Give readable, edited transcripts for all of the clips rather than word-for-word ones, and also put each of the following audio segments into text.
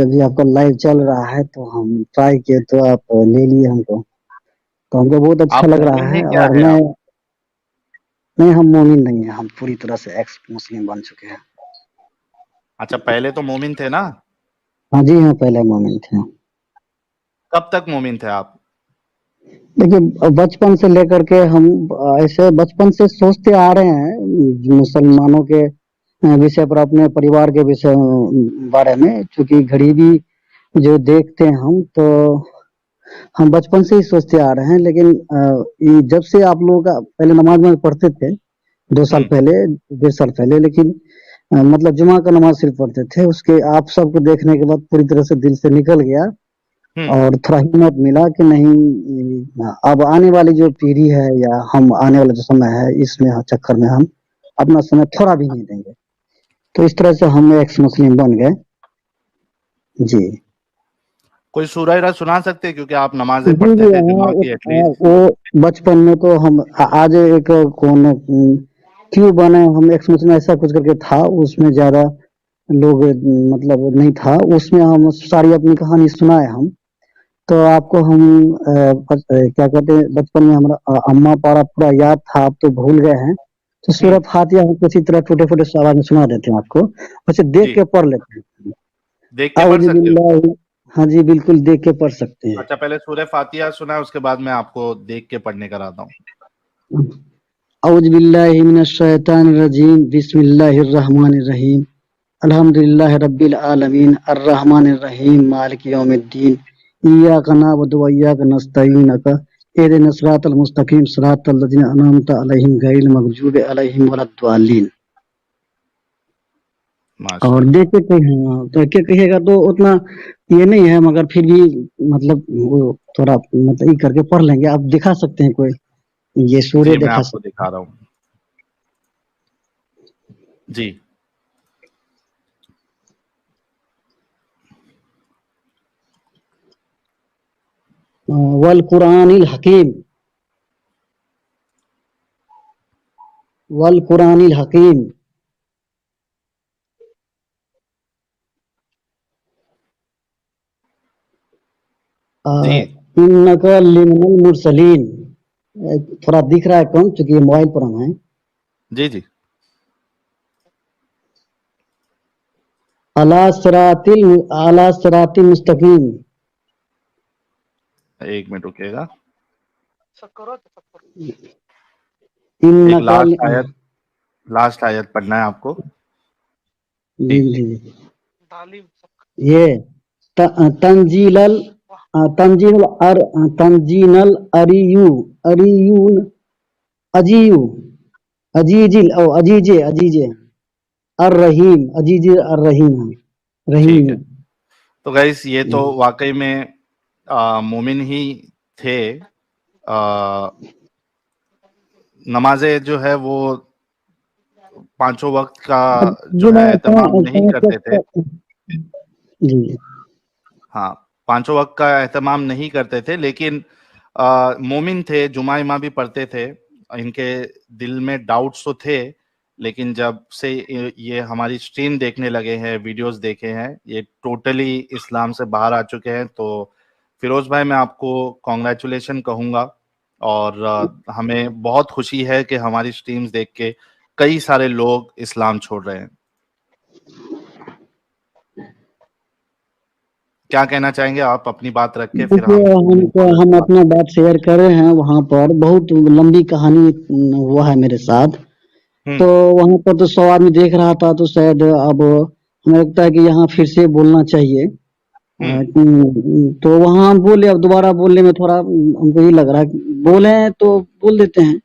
जब भी आपका लाइव चल रहा है तो हम ट्राई किए तो आप ले लिए हमको, तो हमको बहुत अच्छा आप लग रहा मोमिन ही है। क्या और है मैं आप? नहीं, हम मोमिन नहीं है, हम पूरी तरह से एक्स मुस्लिम बन चुके हैं। अच्छा, पहले तो मोमिन थे ना? हाँ जी, हाँ, पहले मोमिन थे। कब तक मोमिन थे आप? देखिए, बचपन से लेकर के हम ऐसे बचपन से सोचते आ रहे हैं मुसलमानों के विषय पर, अपने परिवार के विषय बारे में, क्योंकि गरीबी जो देखते हैं हम बचपन से ही सोचते आ रहे हैं। लेकिन ये जब से आप लोगों का पहले नमाज में पढ़ते थे 2 साल हम्म। पहले, 1.5 साल पहले, लेकिन मतलब जुमा का नमाज सिर्फ पढ़ते थे, उसके आप सबको देखने के बाद पूरी तरह से दिल से निकल गया हम्म। और थोड़ा हिम्मत मिला कि नहीं, अब आने वाली जो पीढ़ी है या हम आने वाला जो समय है, इसमें चक्कर में हम अपना समय थोड़ा भी नहीं देंगे। तो इस तरह से हम एक्स मुस्लिम बन गए। जी कोई सूरह वूरह सुना सकते हैं, क्योंकि आप नमाजें जी जी, पढ़ते थे हाँ, जुमा की एटलीस्ट। वो बचपन में तो हम आज एक कौन क्यों बने हम एक्स मुस्लिम ऐसा कुछ करके था, उसमें ज्यादा लोग मतलब नहीं था, उसमें हम सारी अपनी कहानी सुनाए हम। तो आपको हम क्या कहते हैं, बचपन में हमारा अम्मा पारा पूरा याद था, आप तो भूल गए हैं। तो हम्म। सूरह फातिहा हम किसी तरह टूटे फूटे आवाज में सुना देते हैं आपको, वैसे देख जी। के पढ़ लेते हैं। देख के पढ़ औज़ु सकते हो? बिल्लाहि, हाँ जी, बिल्कुल देख के पढ़ सकते हैं। अच्छा, पहले सूरह फातिहा सुना है, उसके बाद मैं आपको देख के पढ़ने कराता हूँ। औज़ु बिल्लाहि मिनश शैतानिर रजीम, बिस्मिल्लाहिर रहमानिर रहीम, अल्हम्दुलिल्लाहि रब्बिल आलमीन, अर्रहमानिर रहीम, मालिकि यौमिद्दीन, इय्याका नअबुदु व इय्याका नस्तईन, इहदिनस सिरातल मुस्तकीम, सिरातल लज़ीना अनअमता अलैहिम गैरिल मग़ज़ूबि अलैहिम वलद्दालिन। और माशाल्लाह। देख के तो क्या कहिएगा तो उतना ये नहीं है, मगर फिर भी मतलब वो थोड़ा मतलब ये करके पढ़ लेंगे। आप दिखा सकते हैं कोई, ये सूर्य जी, मैं दिखा आपको सकते दिखा रहा हूँ। जी। हैं। वल कुरानिल हकीम, वल कुरानिल हकीम। जी। इन्नका लिमिनल मुरसलीन। थोड़ा दिख रहा है कम, क्योंकि ये मोबाइल पर हम हैं। जी। जी। अला सिरातिल मुस्तकीम। एक मिनट रुकिएगा। एक इन्नका लास्ट आयत पढ़ना है आपको। जी जी। जी, ये तंजीलल तंजील तंजीनल अरियू अरियून अजीयू अजीजे अर रहीम, अजीजे अर रहीम, ठीक रहीम। है। तो गाइस, ये तो वाकई में मोमिन ही थे। नमाजें जो है वो पांचों वक्त का जो जो है मैं एहतमाम नहीं करते थे। जी हाँ, पांचों वक्त का एहतमाम नहीं करते थे, लेकिन मोमिन थे, जुमा इमा भी पढ़ते थे। इनके दिल में डाउट्स तो थे, लेकिन जब से ये हमारी स्ट्रीम देखने लगे हैं, वीडियोस देखे हैं, ये टोटली इस्लाम से बाहर आ चुके हैं। तो फिरोज भाई, मैं आपको कॉन्ग्रेचुलेशन कहूँगा। और हमें बहुत खुशी है कि हमारी स्ट्रीम्स देख के कई सारे लोग इस्लाम छोड़ रहे हैं। क्या कहना चाहेंगे आप? अपनी बात रख के फिर देखिए, हम मूविंग फॉरवर्ड हम की बात अपना करते बात शेयर कर रहे हैं। वहाँ पर बहुत लंबी कहानी हुआ है मेरे साथ। हैं। तो वहाँ पर तो 100 आदमी देख रहा था, तो शायद अब हमें लगता है कि यहाँ फिर से बोलना चाहिए। हम्म। तो वहाँ हम बोले, अब दोबारा बोलने में थोड़ा हमको ये लग रहा है कि बोले तो बोल देते हैं।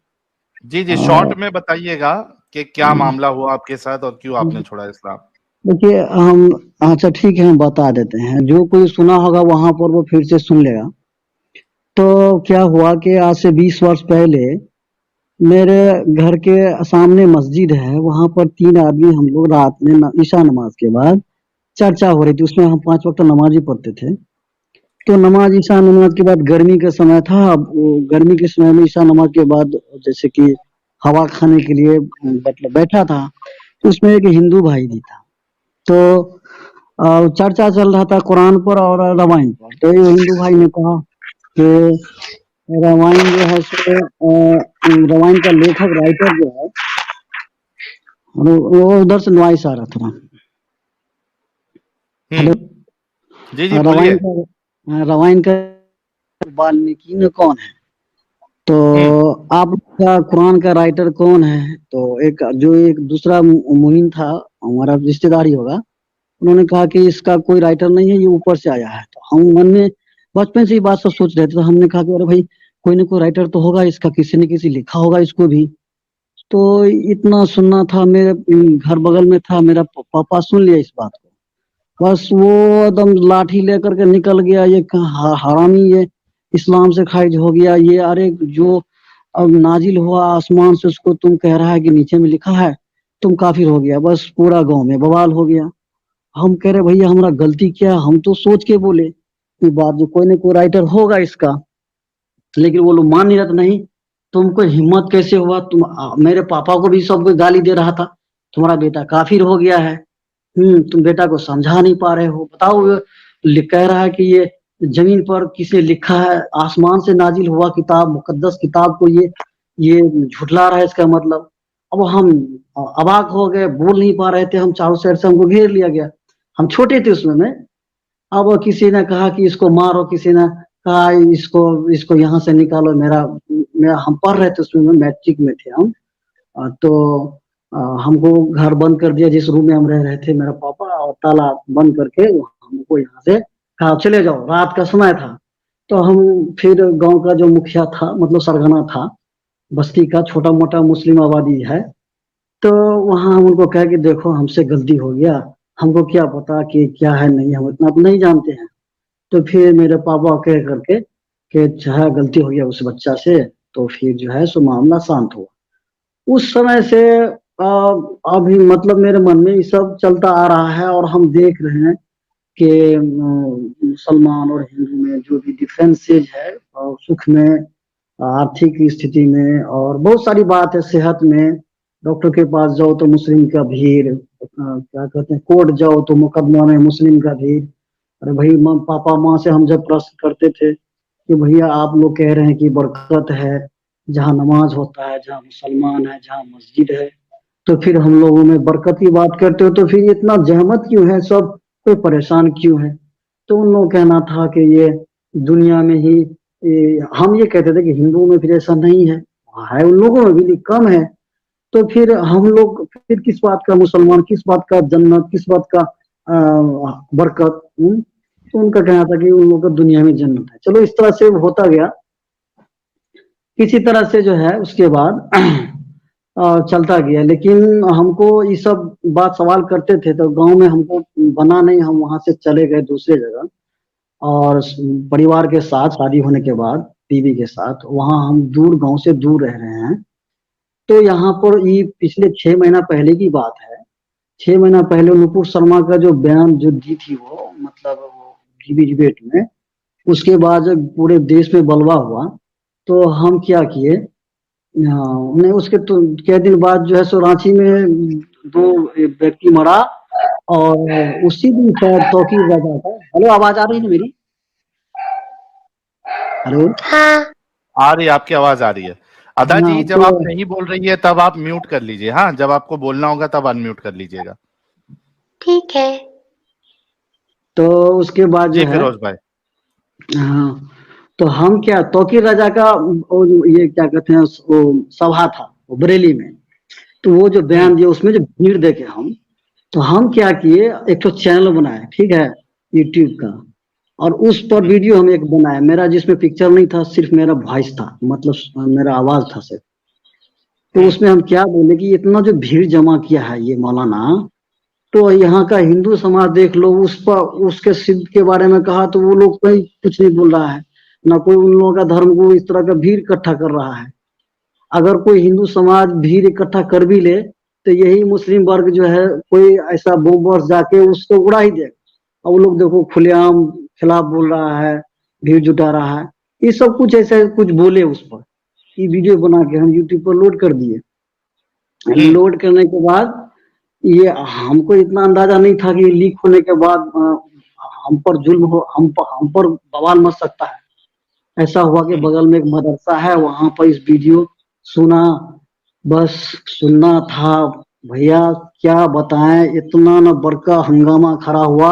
जी, जी, अ, शॉर्ट में बताइएगा कि क्या मामला हुआ आपके साथ और क्यों आपने छोड़ा इस्लाम? देखिए, हम अच्छा ठीक है, हम बता देते हैं। जो कोई सुना होगा वहाँ पर वो फिर से सुन लेगा। तो क्या हुआ कि आज से 20 वर्ष पहले मेरे घर के सामने मस्जिद है, वहाँ पर 3 आदमी हम लोग रात में ईशा नमाज के बाद चर्चा हो रही थी, उसमें हम 5 वक्त नमाज ही पढ़ते थे। तो नमाज ईशा नमाज के बाद गर्मी का समय था, अब वो गर्मी के समय में ईशा नमाज के बाद जैसे कि हवा खाने के लिए मतलब बैठा था, तो उसमें एक हिंदू भाई भी था। तो चर्चा चल रहा था कुरान पर और रामायण पर। तो ये हिंदू भाई ने कहा कि रामायण जो है सो रामायण का लेखक राइटर जो है वो उधर से नॉइस आ रहा था। हेलो। जी जी रामायण बोलिए। का वाल्मीकि में कौन है? तो आपका कुरान का राइटर कौन है? तो एक दूसरा मुनीम था, हमारा रिश्तेदार ही होगा, उन्होंने कहा कि इसका कोई राइटर नहीं है, ये ऊपर से आया है। तो हम मन में बचपन से ही बात सब सोच रहे थे। तो हमने कहा कि अरे भाई कोई ना कोई राइटर तो होगा इसका, किसी न किसी लिखा होगा इसको भी। तो इतना सुनना था, मेरे घर बगल में था मेरा पापा, सुन लिया इस बात को, बस वो एकदम लाठी लेकर के निकल गया, ये हरामी, ये इस्लाम से खारिज हो गया, ये अरे जो अब नाजिल हुआ आसमान से उसको तुम कह रहा है कि नीचे में लिखा है, तुम काफिर हो गया। बस पूरा गांव में बवाल हो गया। हम कह रहे भैया हमारा गलती क्या, हम तो सोच के बोले ये बात जो कोई ना कोई राइटर होगा इसका, लेकिन वो लोग मान नहीं रहे थे। नहीं, तुमको हिम्मत कैसे हुआ, मेरे पापा को भी सब कोई गाली दे रहा था, तुम्हारा बेटा काफिर हो गया है, तुम बेटा को समझा नहीं पा रहे हो, बताओ। कह रहा है कि ये जमीन पर किसने लिखा है, आसमान से नाजिल हुआ किताब, मुकद्दस किताब को ये झुठला रहा है, इसका मतलब। अब हम अवाक हो गए, बोल नहीं पा रहे थे, हम चारों साइड से हमको घेर लिया गया। हम छोटे थे उसमें में। अब किसी ने कहा कि इसको मारो, किसी ने कहा इसको इसको यहाँ से निकालो। मेरा हम पढ़ रहे थे उसमें, मैट्रिक में थे हम। तो हमको घर बंद कर दिया, जिस रूम में हम रह रहे थे, मेरा पापा, और ताला बंद करके हमको यहाँ से कहा चले जाओ, रात का समय था। तो हम फिर गांव का जो मुखिया था, मतलब सरगना था बस्ती का, छोटा मोटा मुस्लिम आबादी है, तो वहां हम उनको कहा कि देखो हमसे गलती हो गया, हमको क्या पता कि क्या है, नहीं, हम इतना तो नहीं जानते हैं। तो फिर मेरे पापा कह करके कि चाहे गलती हो गया उस बच्चा से, तो फिर जो है सो मामला शांत हुआ। उस समय से अभी मतलब मेरे मन में ये सब चलता आ रहा है, और हम देख रहे हैं कि मुसलमान और हिंदू में जो भी डिफरेंसेज है, सुख में, आर्थिक स्थिति में, और बहुत सारी बात है, सेहत में, डॉक्टर के पास जाओ तो मुस्लिम का भीड़, क्या कहते हैं, कोर्ट जाओ तो मुकदमा में मुस्लिम का भीड़। अरे भाई पापा माँ से हम जब प्रश्न करते थे कि भैया आप लोग कह रहे हैं कि बरकत है, जहाँ नमाज होता है, जहाँ मुसलमान है, जहाँ मस्जिद है, तो फिर हम लोगों में बरकत की बात करते हो तो फिर इतना जहमत क्यों है, सब कोई परेशान क्यों है? तो उन लोगों का कहना था कि ये दुनिया में ही हम ये कहते थे कि हिंदुओं में फिर ऐसा नहीं है उन लोगों में भी कम है। तो फिर हम लोग फिर किस बात का मुसलमान, किस बात का जन्नत, किस बात का बरकत। तो उनका कहना था कि उन लोगों का दुनिया में जन्नत है। चलो इस तरह से होता गया। किसी तरह से जो है उसके बाद चलता गया। लेकिन हमको ये सब बात सवाल करते थे तो गांव में हमको बना नहीं, हम वहां से चले गए दूसरे जगह, और परिवार के साथ शादी होने के बाद बीवी के साथ वहां हम दूर, गांव से दूर रह रहे हैं। तो यहाँ पर ये पिछले 6 महीना पहले की बात है। 6 महीना पहले नुपुर शर्मा का जो बयान जो दी थी, वो मतलब वो टीवी डिबेट में, उसके बाद जब पूरे देश में बलवा हुआ, तो हम क्या किए, नहीं उसके तो क्या दिन बाद जो है सो रांची में 2 व्यक्ति मरा, और उसी दिन शायद तौकीर रजा था। हेलो, आवाज आ रही है मेरी? हेलो। हाँ। आ रही है, आपकी आवाज आ रही है। अदा हाँ जी जब आप नहीं बोल रही है तब आप म्यूट कर लीजिए। हाँ, जब आपको बोलना होगा तब अनम्यूट कर लीजिएगा। ठीक है। तो उसके बाद जो जी है, फिरोज भाई। हाँ, तो हम क्या, तौकीर रजा का ये क्या कहते हैं, वो सभा था वो बरेली में। तो वो जो बयान दिया उसमें जो भीड़ देखे तो हम क्या किए, एक तो चैनल बनाए, ठीक है, यूट्यूब का, और उस पर वीडियो हम एक बनाया मेरा, जिसमें पिक्चर नहीं था, सिर्फ मेरा वॉइस था, मतलब मेरा आवाज था सिर्फ। तो उसमें हम क्या बोले कि इतना जो भीड़ जमा किया है ये मौलाना, तो यहाँ का हिंदू समाज देख लो, उस पर उसके सिद्ध के बारे में कहा तो वो लोग कहीं कुछ नहीं बोल रहा है, ना कोई उन लोगों का धर्म को इस तरह का भीड़ इकट्ठा कर रहा है। अगर कोई हिंदू समाज भीड़ इकट्ठा कर भी ले तो यही मुस्लिम वर्ग जो है कोई ऐसा बम बर्स जाके उसको उड़ा ही दे। और वो लोग देखो खुलेआम खिलाफ बोल रहा है, भीड़ जुटा रहा है। ये सब कुछ ऐसा कुछ बोले उस पर, ये वीडियो बना के हम यूट्यूब पर लोड कर दिए। लोड करने के बाद ये हमको इतना अंदाजा नहीं था कि लीक होने के बाद हम पर जुल्म हो, हम पर बवाल मच सकता है। ऐसा हुआ कि बगल में एक मदरसा है, वहां पर इस वीडियो सुना, बस सुनना था भैया, क्या बताएं, इतना न बड़का हंगामा खड़ा हुआ।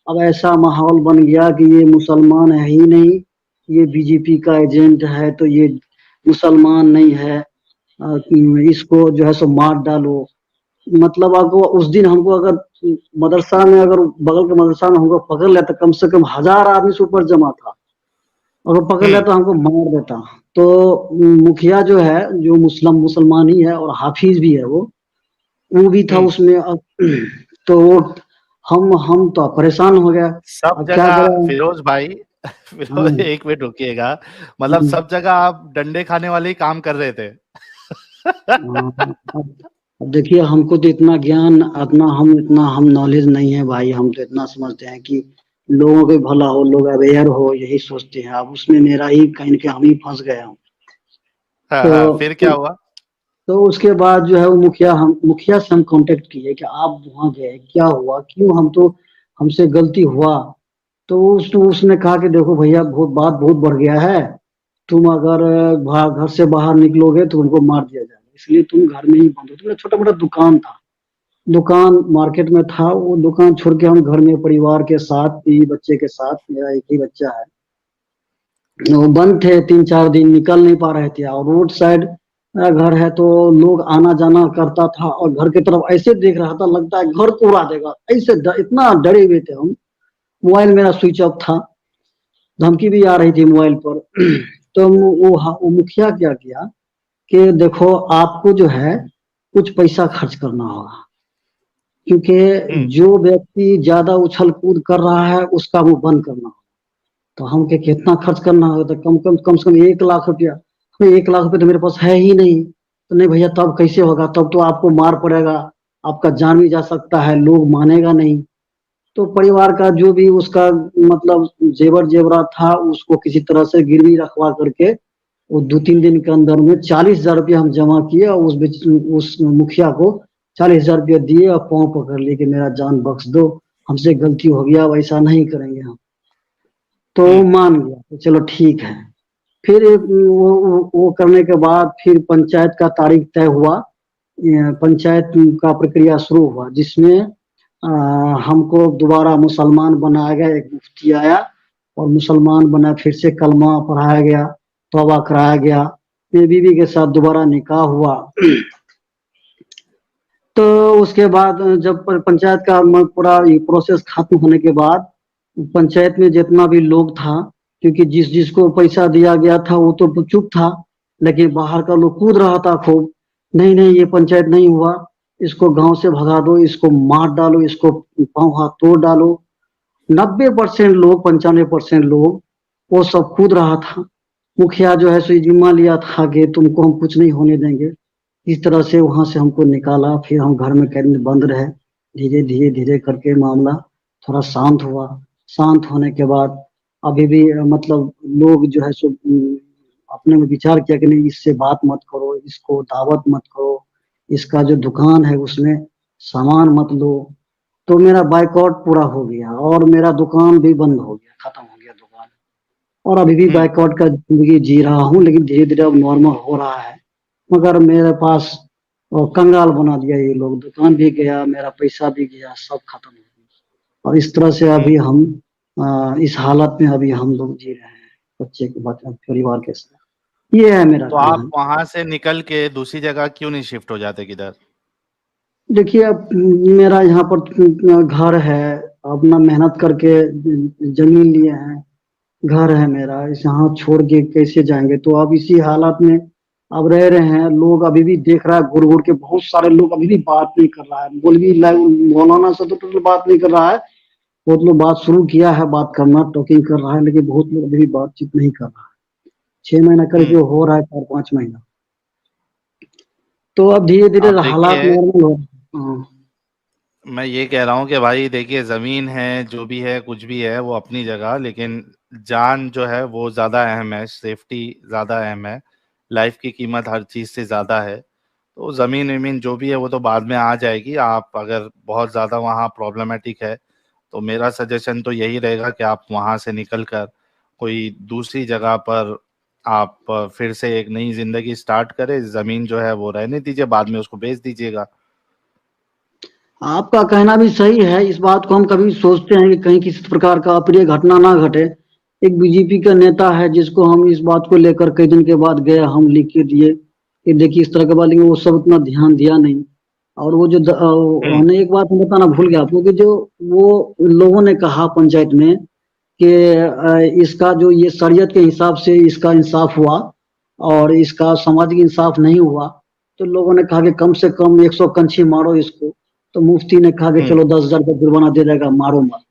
अब ऐसा माहौल बन गया कि ये मुसलमान है ही नहीं, ये बीजेपी का एजेंट है, तो ये मुसलमान नहीं है, इसको जो है सो मार डालो। मतलब आपको उस दिन हमको अगर मदरसा में, अगर बगल के मदरसा में हमको पकड़ लिया तो कम से कम 1000 आदमी से ऊपर जमा था, और वो पकड़ लिया तो हमको मार देता। तो मुखिया जो है, जो मुसलमान ही है और हाफिज भी है, वो भी था उसमें। अब तो वो हम तो परेशान हो गया, सब अब क्या जगह करें। फिरोज भाई, फिरोज हम्म, एक मिनट रुकिएगा, मतलब हम्म, सब जगह आप डंडे खाने वाले ही काम कर रहे थे। हाँ, अब देखिए, हमको तो इतना ज्ञान, इतना हम नॉलेज नहीं है भाई। हम तो इतना समझते हैं कि लोगों के भला हो, लोग अवेयर हो, यही सोचते हैं। अब उसमें मेरा ही कहीं न कहीं हम ही फंस गए हम। हाँ हाँ, तो फिर क्या हुआ? तो उसके बाद जो है वो मुखिया से हम कांटेक्ट किए कि आप वहां गए, क्या हुआ, क्यों, हम तो, हमसे गलती हुआ। तो उसने कहा कि देखो भैया, बात बहुत बढ़ गया है, तुम अगर घर से बाहर निकलोगे तो तुमको मार दिया जाएगा, इसलिए तुम घर में ही बंद हो। तो छोटा मोटा दुकान था, दुकान मार्केट में था, वो दुकान छोड़ के हम घर में परिवार के साथ, बीवी बच्चे के साथ, मेरा एक ही बच्चा है, वो बंद थे 3-4 दिन, निकल नहीं पा रहे थे। और रोड साइड घर है, तो लोग आना जाना करता था, और घर की तरफ ऐसे देख रहा था, लगता है घर को उड़ा देगा, ऐसे इतना डरे हुए थे हम। मोबाइल मेरा स्विच ऑफ था, धमकी भी आ रही थी मोबाइल पर। तो वो मुखिया क्या किया कि देखो, आपको जो है कुछ पैसा खर्च करना होगा, क्योंकि हम्म जो व्यक्ति ज्यादा उछल कूद कर रहा है उसका मुंह बंद करना होगा। तो हम के कितना खर्च करना होगा, तो कम से कम 1 लाख रुपया। तो 1 लाख रुपया तो मेरे पास है ही नहीं। तो नहीं भैया, तब कैसे होगा, तब तो आपको मार पड़ेगा, आपका जान भी जा सकता है, लोग मानेगा नहीं। तो परिवार का जो भी उसका मतलब जेवर जेवरात था, उसको किसी तरह से गिरवी रखवा करके वो 2-3 दिन के अंदर में 40,000 रुपया हम जमा किए, और उस मुखिया को 40,000 रुपया दिए, और पाँव पकड़ लिए कि मेरा जान बख्श दो, हमसे गलती हो गया, अब ऐसा नहीं करेंगे हम। तो वो हम्म मान गया कि चलो ठीक है। फिर वो करने के बाद फिर पंचायत का तारीख तय हुआ, पंचायत का प्रक्रिया शुरू हुआ, जिसमें हमको दोबारा मुसलमान बनाया गया, एक मुफ्ती आया और मुसलमान बना, फिर से कलमा पढ़ाया गया, तौबा कराया गया, मेरी बीवी के साथ दोबारा निकाह हुआ। तो उसके बाद जब पंचायत का पूरा ये प्रोसेस खत्म होने के बाद, पंचायत में जितना भी लोग था, क्योंकि जिस जिसको पैसा दिया गया था वो तो चुप था, लेकिन बाहर का लोग कूद रहा था खूब, नहीं नहीं ये पंचायत नहीं हुआ, इसको गांव से भगा दो, इसको मार डालो, इसको पांव हाथ तोड़ डालो। 90% लोग, 95% लोग, वो सब कूद रहा था। मुखिया जो है सो जिम्मा लिया था कि तुमको हम कुछ नहीं होने देंगे। इस तरह से वहां से हमको निकाला, फिर हम घर में कैद में बंद रहे। धीरे धीरे धीरे करके मामला थोड़ा शांत हुआ। शांत होने के बाद अभी भी मतलब लोग जो है सो अपने में विचार किया कि नहीं, इससे बात मत करो, इसको दावत मत करो, इसका जो दुकान है उसमें सामान मत लो। तो मेरा बाइकआउट पूरा हो गया, और मेरा दुकान भी बंद हो गया, खत्म हो गया दुकान। और अभी भी हम्म बाइकआउट का जिंदगी जी रहा हूँ, लेकिन धीरे धीरे अब नॉर्मल हो रहा है। मगर मेरे पास वो कंगाल बना दिया ये लोग, दुकान भी गया, मेरा पैसा भी गया, सब खत्म हो गया। और इस तरह से अभी हम्म। हम इस हालत में अभी हम लोग जी रहे हैं, बच्चे के परिवार के साथ। ये है मेरा तो आप कहानी। वहां से निकल के दूसरी जगह क्यों नहीं शिफ्ट हो जाते किधर? देखिए, अब मेरा यहाँ पर घर है, अपना मेहनत करके जमीन लिए हैं, घर है मेरा, इस यहाँ छोड़ के कैसे जाएंगे। तो अब इसी हालात में अब रह रहे हैं। लोग अभी भी देख रहा है घूर घूर के, बहुत सारे लोग अभी भी बात नहीं कर रहा है, बोल भी मौलाना से तो टोटल बात नहीं कर रहा है। बहुत लोग बात शुरू किया है, बात करना, टॉकिंग कर रहा है, लेकिन बहुत लोग अभी भी बातचीत नहीं कर रहा है। 6 महीना करके हम्म। हो रहा है, 4-5 महीना। तो अब धीरे धीरे आप हालात देखिए, नॉर्मल हो रहे हैं। हाँ। मैं ये कह रहा हूँ कि भाई देखिए, जमीन है, जो भी है, कुछ भी है, वो अपनी जगह, लेकिन जान जो है वो ज्यादा अहम है, सेफ्टी ज्यादा अहम है, लाइफ की कीमत हर चीज से ज्यादा है। तो जमीन वमीन जो भी है वो तो बाद में आ जाएगी। आप अगर बहुत ज्यादा वहाँ प्रॉब्लमेटिक है तो मेरा सजेशन तो यही रहेगा कि आप वहां से निकल कर कोई दूसरी जगह पर आप फिर से एक नई जिंदगी स्टार्ट करें। जमीन जो है वो रहने दीजिए, बाद में उसको बेच दीजिएगा। आपका कहना भी सही है। इस बात को हम कभी सोचते हैं कि कहीं किसी प्रकार का अप्रिय घटना ना घटे। एक बीजेपी का नेता है जिसको हम इस बात को लेकर कई दिन के बाद गए, हम लिख के दिए कि देखिए इस तरह के बात, लेकिन वो सब उतना ध्यान दिया नहीं। और वो जो हम्म। हमने एक बात मैं बताना भूल गया आपको कि जो वो लोगों ने कहा पंचायत में कि इसका जो ये शरीयत के हिसाब से इसका इंसाफ हुआ और इसका सामाजिक इंसाफ नहीं हुआ। तो लोगों ने कहा कि कम से कम 100 कंछी मारो इसको। तो मुफ्ती ने कहा कि हम्म। चलो 10,000 का जुर्माना दे देगा, मारो मत।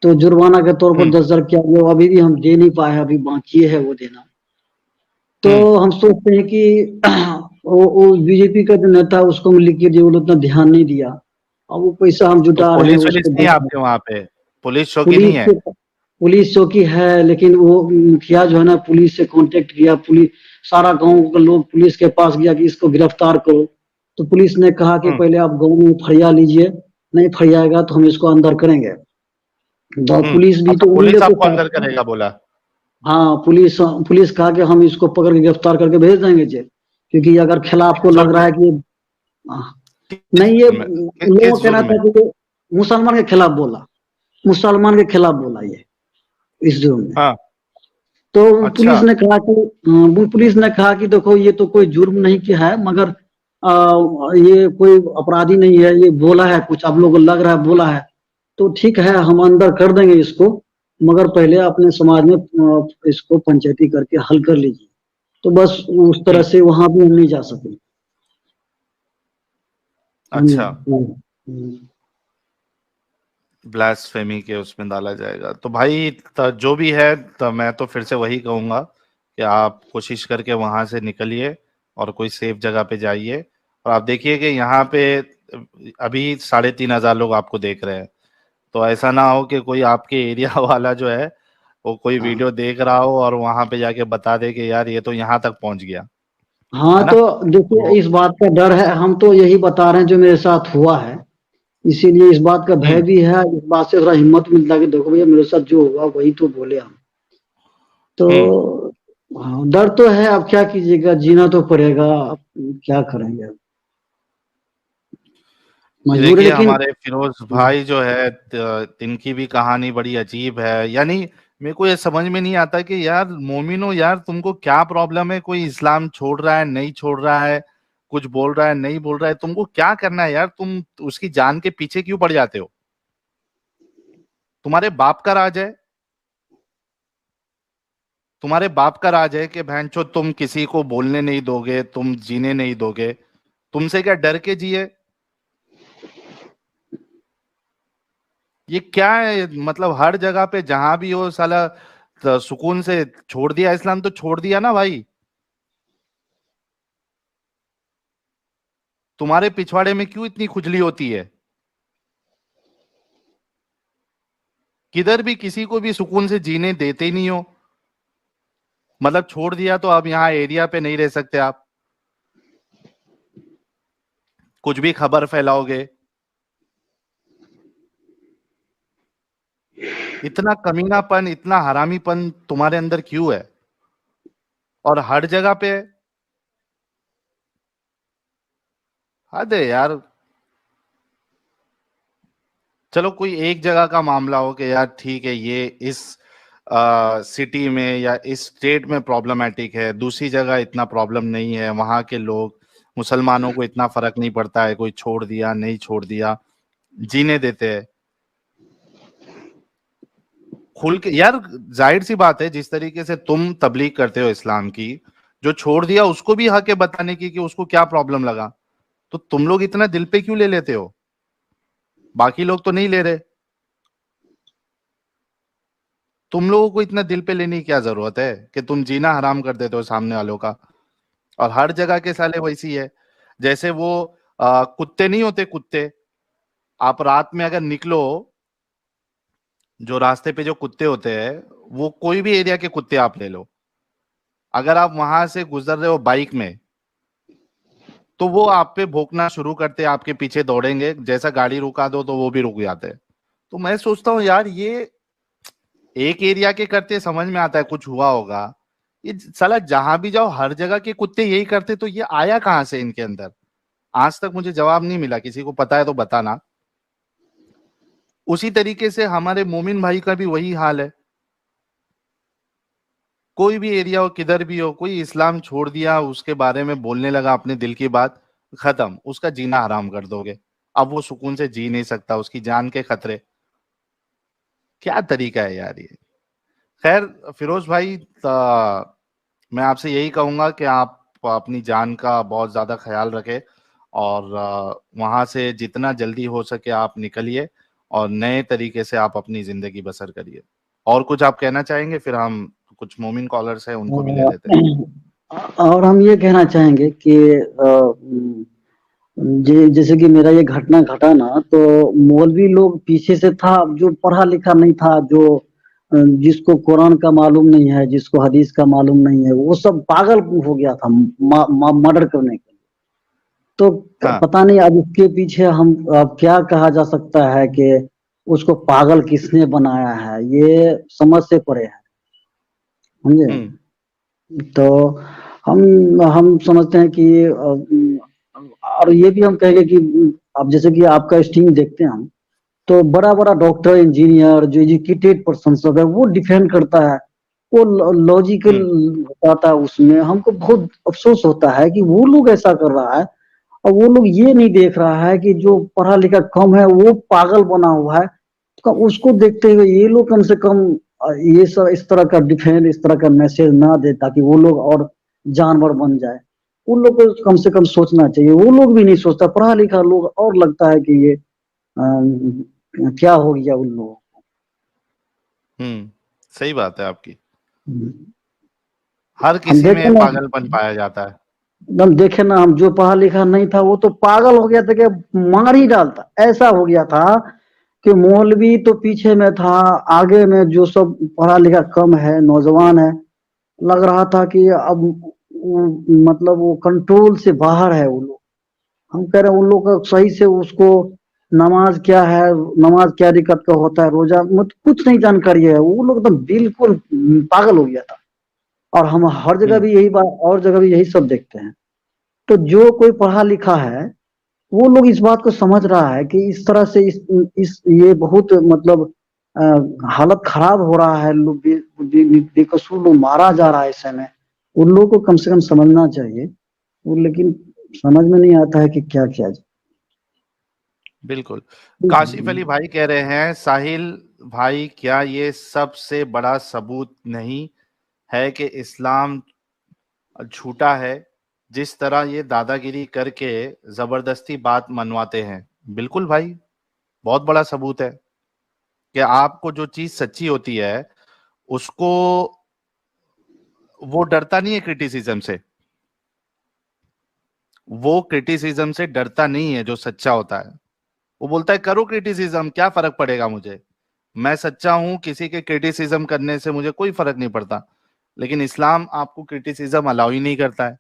तो जुर्माना के तौर पर हम्म। 10,000 क्या, वो अभी भी हम दे नहीं पाए हैं, अभी बाकी है वो देना। तो हम्म। हम सोचते हैं कि वो बीजेपी का जो नेता है उसको हम लिख के दिए, वो उतना ध्यान नहीं दिया। अब वो पैसा हम तो जुटा रहे हैं पुलिस वुलिस उसको नहीं है आपके वहां पे? पुलिस चौकी नहीं है? पुलिस पुलिस चौकी है, लेकिन वो मुखिया जो है ना पुलिस से कांटेक्ट किया, पुलिस सारा गांव का लोग पुलिस के पास गया कि इसको गिरफ्तार करो। तो पुलिस ने कहा कि हम्म। पहले आप गांव में फरिया लीजिए, नहीं फरियाएगा तो हम इसको अंदर करेंगे। तो पुलिस भी अच्छा, तो उम्मीद पुलिस के आपको साथ अंदर है। करेगा बोला? हाँ, पुलिस पुलिस कहा कि हम इसको पकड़ के गिरफ्तार करके भेज देंगे जेल, क्योंकि अगर खिलाफ को किस लग जुर्म रहा में? है कि किस नहीं, ये जुर्म में? लोगों किस का कहना जुर्म में? था कि ये मुसलमान के खिलाफ बोला, मुसलमान के खिलाफ बोला ये इस जुर्म में। हाँ। तो अच्छा। पुलिस ने कहा कि वो पुलिस ने कहा कि देखो ये तो कोई जुर्म नहीं किया है, मगर ये कोई अपराधी नहीं है, ये बोला है कुछ, आप लोगों को लग रहा है बोला है। तो ठीक है, हम अंदर कर देंगे इसको, मगर पहले अपने समाज में इसको पंचायती करके हल कर लीजिए। तो बस उस तरह हम्म। से वहां भी हम नहीं जा सके। अच्छा, हम्म। ब्लास्फेमी के उसमें डाला जाएगा तो भाई जो भी है, मैं तो फिर से वही कहूंगा कि आप कोशिश करके वहां से निकलिए और कोई सेफ जगह पे जाइए। और आप देखिए कि यहाँ पे अभी 3,500 लोग आपको देख रहे हैं। तो ऐसा ना हो कि कोई आपके एरिया वाला जो है वो कोई हाँ वीडियो देख रहा हो और वहां पे जाके बता दे कि यार ये तो यहाँ तक पहुंच गया। हाँ, है ना? तो देखिए तो इस बात का डर है, हम तो यही बता रहे हैं जो मेरे साथ हुआ है। इसीलिए इस बात का भय हम्म। भी है, इस बात से थोड़ा हिम्मत मिलता है कि देखो भैया मेरे साथ जो हुआ वही तो बोले हम। हम्म। तो हाँ, डर तो है, अब क्या कीजिएगा, जीना तो पड़ेगा, अब क्या करेंगे, अब ये मजबूर है देखिए लेकिन। हमारे फिरोज भाई जो है इनकी भी कहानी बड़ी अजीब है। यानी मेरे को ये समझ में नहीं आता कि यार मोमिनो, यार तुमको क्या प्रॉब्लम है? कोई इस्लाम छोड़ रहा है, नहीं छोड़ रहा है, कुछ बोल रहा है, नहीं बोल रहा है, तुमको क्या करना है यार? तुम उसकी जान के पीछे क्यों पड़ जाते हो? तुम्हारे बाप का राज है, तुम्हारे बाप का राज है कि बहनचो तुम किसी को बोलने नहीं दोगे, तुम जीने नहीं दोगे। तुमसे क्या डर के जिए? ये क्या है? मतलब हर जगह पे जहां भी हो साला सुकून से छोड़ दिया इस्लाम, तो छोड़ दिया ना भाई। तुम्हारे पिछवाड़े में क्यों इतनी खुजली होती है? किधर भी किसी को भी सुकून से जीने देते ही नहीं हो। मतलब छोड़ दिया तो अब यहाँ एरिया पे नहीं रह सकते आप, कुछ भी खबर फैलाओगे। इतना कमीनापन, इतना हरामीपन तुम्हारे अंदर क्यों है? और हर जगह पे है। हद है यार। चलो कोई एक जगह का मामला हो कि यार ठीक है ये इस सिटी में या इस स्टेट में प्रॉब्लमेटिक है, दूसरी जगह इतना प्रॉब्लम नहीं है, वहां के लोग मुसलमानों को इतना फर्क नहीं पड़ता है, कोई छोड़ दिया नहीं छोड़ दिया, जीने देते हैं खुल के। यार जाहिर सी बात है, जिस तरीके से तुम तबलीग करते हो इस्लाम की, जो छोड़ दिया उसको भी हक है बताने की कि उसको क्या प्रॉब्लम लगा। तो तुम लोग इतना दिल पे क्यों ले लेते हो? बाकी लोग तो नहीं ले रहे, तुम लोगों को इतना दिल पे लेने की क्या जरूरत है कि तुम जीना हराम कर देते हो सामने वालों का? और हर जगह के साले वैसी है। जैसे वो कुत्ते नहीं होते, कुत्ते, आप रात में अगर निकलो, जो रास्ते पे जो कुत्ते होते हैं, वो कोई भी एरिया के कुत्ते आप ले लो, अगर आप वहां से गुजर रहे हो बाइक में तो वो आप पे भौंकना शुरू करते, आपके पीछे दौड़ेंगे, जैसा गाड़ी रुका दो तो वो भी रुक जाते हैं। तो मैं सोचता हूँ यार, ये एक एरिया के करते समझ में आता है कुछ हुआ होगा, ये साला जहां भी जाओ हर जगह के कुत्ते यही करते, तो ये आया कहाँ से इनके अंदर? आज तक मुझे जवाब नहीं मिला, किसी को पता है तो बताना। उसी तरीके से हमारे मोमिन भाई का भी वही हाल है। कोई भी एरिया हो, किधर भी हो, कोई इस्लाम छोड़ दिया, उसके बारे में बोलने लगा अपने दिल की बात, खत्म, उसका जीना हराम कर दोगे। अब वो सुकून से जी नहीं सकता, उसकी जान के खतरे। क्या तरीका है यार ये। खैर फिरोज भाई, मैं आपसे यही कहूंगा कि आप अपनी जान का बहुत ज्यादा ख्याल रखें, और वहां से जितना जल्दी हो सके आप निकलिए, और नए तरीके से आप अपनी जिंदगी बसर करिए। और कुछ आप कहना चाहेंगे? फिर हम कुछ मोमिन कॉलर्स हैं उनको भी ले लेते हैं। और हम ये कहना चाहेंगे कि जैसे कि मेरा ये घटना घटा ना, तो मौलवी लोग पीछे से था, जो पढ़ा लिखा नहीं था, जो जिसको कुरान का मालूम नहीं है, जिसको हदीस का मालूम नहीं है, वो सब पागल हो गया था मर्डर करने के लिए। तो हाँ। पता नहीं अब इसके पीछे हम अब क्या कहा जा सकता है कि उसको पागल किसने बनाया है, ये समझ से परे है, समझे। तो हम समझते हैं कि और ये भी हम कहेंगे कि अब जैसे कि आपका स्ट्रीम देखते हैं हम, तो बड़ा बड़ा डॉक्टर, इंजीनियर, जो एजुकेटेड पर्सन सब है, वो डिफेंड करता है, वो लॉजिकल बताता है। उसमें हमको बहुत अफसोस होता है कि वो लोग ऐसा कर रहा है, और वो लोग ये नहीं देख रहा है कि जो पढ़ा लिखा कम है वो पागल बना हुआ है। तो उसको देखते हुए ये लोग कम से कम ये सब इस तरह का डिफेंड, इस तरह का मैसेज ना दे, ताकि वो लोग और जानवर बन जाए। उन लोग को कम से कम सोचना चाहिए, वो लोग भी नहीं सोचता, पढ़ा लिखा लोग, और लगता है कि ये क्या हो गया उन लोगों को। सही बात है आपकी। हम्म। हर हम किसी देखे में ना, पागलपन पाया जाता है। एकदम देखे ना, हम जो पढ़ा लिखा नहीं था वो तो पागल हो गया था कि मार ही डालता, ऐसा हो गया था कि मौलवी तो पीछे में था, आगे में जो सब पढ़ा लिखा कम है, नौजवान है, लग रहा था कि अब मतलब वो कंट्रोल से बाहर है वो लोग। हम कह रहे हैं उन लोग का सही से उसको नमाज क्या है, नमाज क्या रिकत का होता है, रोजा मतलब कुछ नहीं जानकारी है, वो लोग एकदम बिल्कुल पागल हो गया था। और हम हर जगह हम्म भी यही बात, और जगह भी यही सब देखते हैं। तो जो कोई पढ़ा लिखा है, वो लोग इस बात को समझ रहा है कि इस तरह से इस ये बहुत मतलब अ, हालत खराब हो रहा है, लोग बेकसूर लोग मारा जा रहा है इस समय। उन लोगों को कम से कम समझना चाहिए, वो लेकिन समझ में नहीं आता है कि क्या किया बिल्कुल। काशिफ जाए। अली भाई कह रहे हैं, साहिल भाई क्या ये सबसे बड़ा सबूत नहीं है कि इस्लाम झूठा है? जिस तरह ये दादागिरी करके जबरदस्ती बात मनवाते हैं। बिल्कुल भाई, बहुत बड़ा सबूत है कि आपको जो चीज सच्ची होती है उसको, वो डरता नहीं है क्रिटिसिज्म से, वो क्रिटिसिज्म से डरता नहीं है जो सच्चा होता है। वो बोलता है करो क्रिटिसिज्म, क्या फर्क पड़ेगा मुझे, मैं सच्चा हूं, किसी के क्रिटिसिज्म करने से मुझे कोई फर्क नहीं पड़ता। लेकिन इस्लाम आपको क्रिटिसिज्म अलाउ ही नहीं करता है,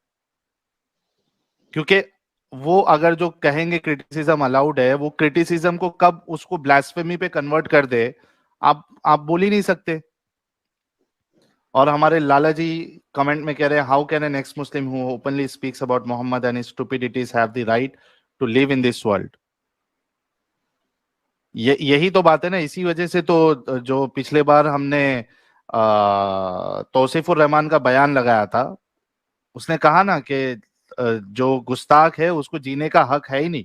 क्योंकि वो अगर जो कहेंगे क्रिटिसिज्म अलाउड है, वो क्रिटिसिज्म को कब उसको ब्लास्फेमी पे कन्वर्ट कर दे, आप बोल ही नहीं सकते। और हमारे लाला जी कमेंट में कह रहे हैं, how can an ex Muslim who openly speaks about Muhammad and his stupidities have the right to live in this world? यही तो बात है ना। इसी वजह से तो जो पिछले बार हमने तौसीफुर रहमान का बयान लगाया था, उसने कहा ना कि जो गुस्ताख है उसको जीने का हक है ही नहीं।